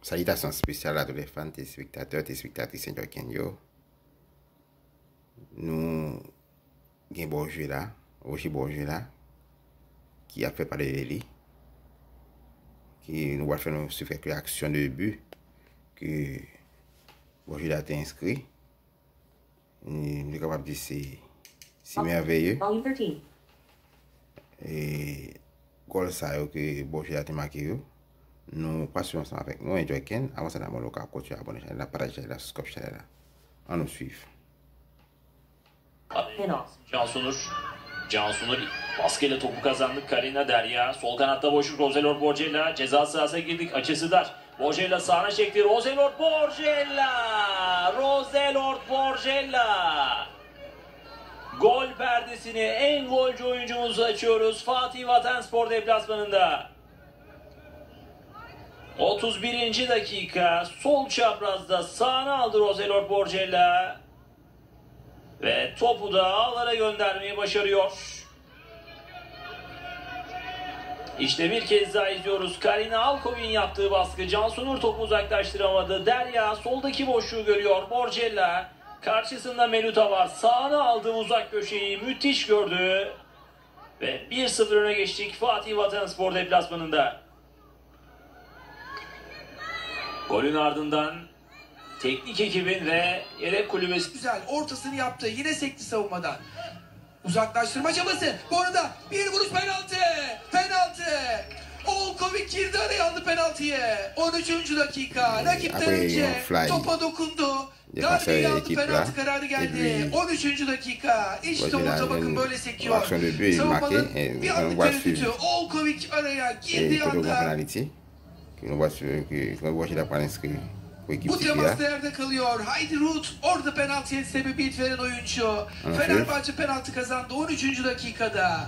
Salutations spéciales à tous les fans, téléspectateurs, téléspectatrices Saint-Joaquin. Nous avons Borgé là, Roger Borgé là, qui a fait parler de lui, qui nous va faire sur quelques actions de but que Borgé là a inscrit. Nous sommes capables de dire c'est merveilleux. Et goal ça que Borgé a marqué. Nous passons ensemble avec nous et Joaquin. Avant ça, nous allons continuer à abonner à la page, à la subscribe. On nous suit. Cansunur baskıyla topu kazandık. Karina Derya. Sol kanatta boşluk. Roselor Borgella. Ceza sahasına girdik. Açısı dar. Borgella sağına çekti. Roselor Borgella. Roselor Borgella. Gol perdesini en golcü oyuncumuzu açıyoruz. Fatih Vatanspor deplasmanında. 31. dakika. Sol çaprazda sağına aldı Roselor Borgella. Ve topu da ağlara göndermeyi başarıyor. İşte bir kez daha izliyoruz. Karina Alkov'in yaptığı baskı. Cansunur topu uzaklaştıramadı. Derya soldaki boşluğu görüyor. Borgella karşısında Meluta var. Sağına aldığı uzak köşeyi müthiş gördü. Ve 1-0 öne geçtik Fatih Vatanspor deplasmanında. Golün ardından teknik ekibin ve yedek kulübesi güzel ortasını yaptı. Yine sekti savunmadan. Uzaklaştırma çabası. Bu arada bir vuruş penaltı. Penaltı. Olkovic girdi araya aldı penaltıyı. 13. dakika. Rakipten önce topa dokundu. Darbeyi aldı, penaltı kararı geldi. 13. dakika. İşte orta bakın böyle sekiyor. Savunmanın bir anlık tereddütü. Olkovic araya girdiği anda. Bu temas yerde kalıyor. Heidi Ruth orada penaltıya sebebiyet veren oyuncu. Fenerbahçe penaltı kazandı 13. dakikada.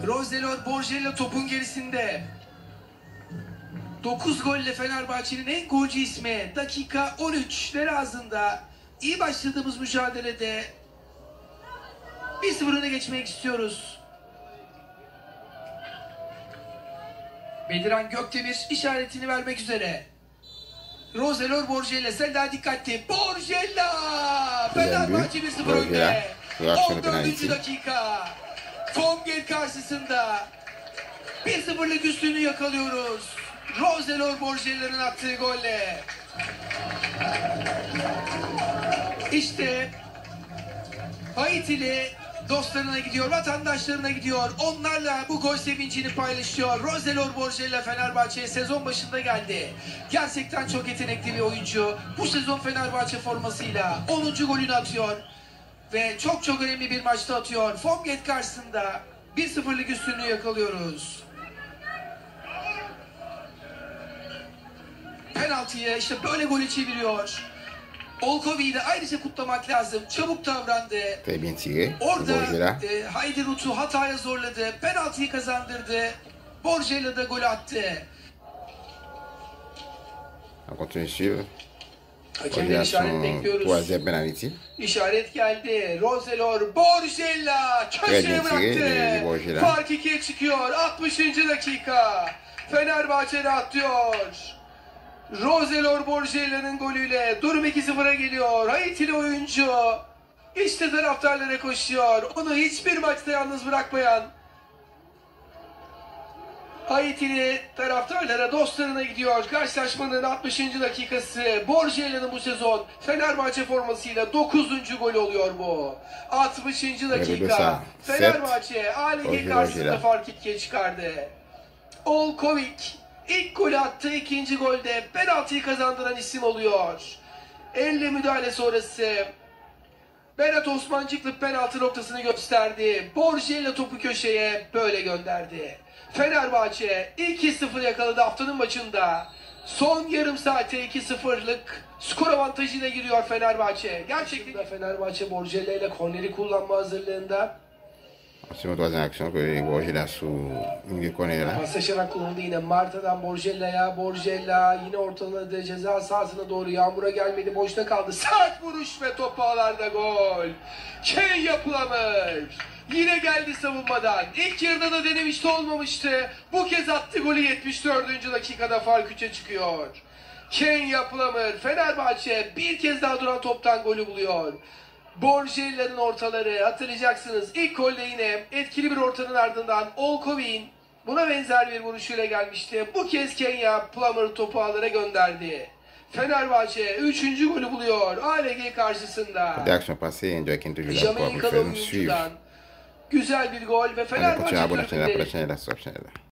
Roselor Borgella topun gerisinde. 9 golle Fenerbahçe'nin en golcü ismi. Dakika 13 ağzında. İyi başladığımız mücadelede 1-0 öne geçmek istiyoruz. Bediran Gökdemir işaretini vermek üzere. Roselor Borgella, Selda dikkatli. Borgella! Fenerbahçe 1-0 önde. 14. dakika. Fomgel karşısında 1-0'lık üstünlüğü yakalıyoruz. Roselor Borgella'nın attığı golle. İşte Haitili dostlarına gidiyor, vatandaşlarına gidiyor. Onlarla bu gol sevincini paylaşıyor. Roselor Borgella Fenerbahçe'ye sezon başında geldi. Gerçekten çok yetenekli bir oyuncu. Bu sezon Fenerbahçe formasıyla 10. golünü atıyor. Ve çok önemli bir maçta atıyor. Fomget karşısında 1-0'lık üstünlüğü yakalıyoruz. Penaltıyı işte böyle golü çeviriyor. Olkovic'i de ayrıca kutlamak lazım. Çabuk davrandı. Orada Heidi Ruth'u hataya zorladı. Penaltıyı kazandırdı. Borgella da gol attı. Hakemden işaret bekliyoruz. İşaret geldi. Roselor Borgella köşeye bıraktı. Fark 2'ye çıkıyor. 60. dakika. Fenerbahçe rahatlıyor. Roselor Borgella'nın golüyle durum 2-0'a geliyor. Haitili oyuncu işte taraftarlara koşuyor. Onu hiçbir maçta yalnız bırakmayan Haitili taraftarlara, dostlarına gidiyor. Karşılaşmanın 60. dakikası. Borgella'nın bu sezon Fenerbahçe formasıyla 9. gol oluyor bu. 60. dakika. Fenerbahçe A-Ligi karşısında fark 2'ye çıkardı. Olkovic İlk golü attı, ikinci golde penaltıyı kazandıran isim oluyor. Elle müdahale sonrası Berat Osmancıklı penaltı noktasını gösterdi. Borgella topu köşeye böyle gönderdi. Fenerbahçe 2-0 yakaladı haftanın maçında. Son yarım saate 2-0'lık skor avantajına giriyor Fenerbahçe. Gerçekten Fenerbahçe Borgella ile korneri kullanma hazırlığında. C'est une troisième action que Borgella sous une corner là. Paslaşarak kullanıldı yine Marta'dan Borgella'ya. Borgella yine ortaladı ceza sahasına doğru. Yağmur'a gelmedi. Boşta kaldı. Sert vuruş ve top ağlarda gol. Şey yapılamır. Yine geldi savunmadan. İlk yarıda da denemişti, olmamıştı. Bu kez attı golü, 74. dakikada fark 3'e çıkıyor. Kenya Plummer, Fenerbahçe bir kez daha duran toptan golü buluyor. Borgella'nın ortaları, hatırlayacaksınız. İlk golde yine etkili bir ortanın ardından Olkovin buna benzer bir vuruşuyla gelmişti. Bu kez Kenya Plummer topu ağlara gönderdi. Fenerbahçe 3. golü buluyor ALG karşısında. Réaction passée, enjoy quem toujours là pour Jamaikalı nous suivre. oyuncudan güzel bir gol ve Allez, continuez à Fenerbahçe abonner à la chaîne, tarafında la subscribe.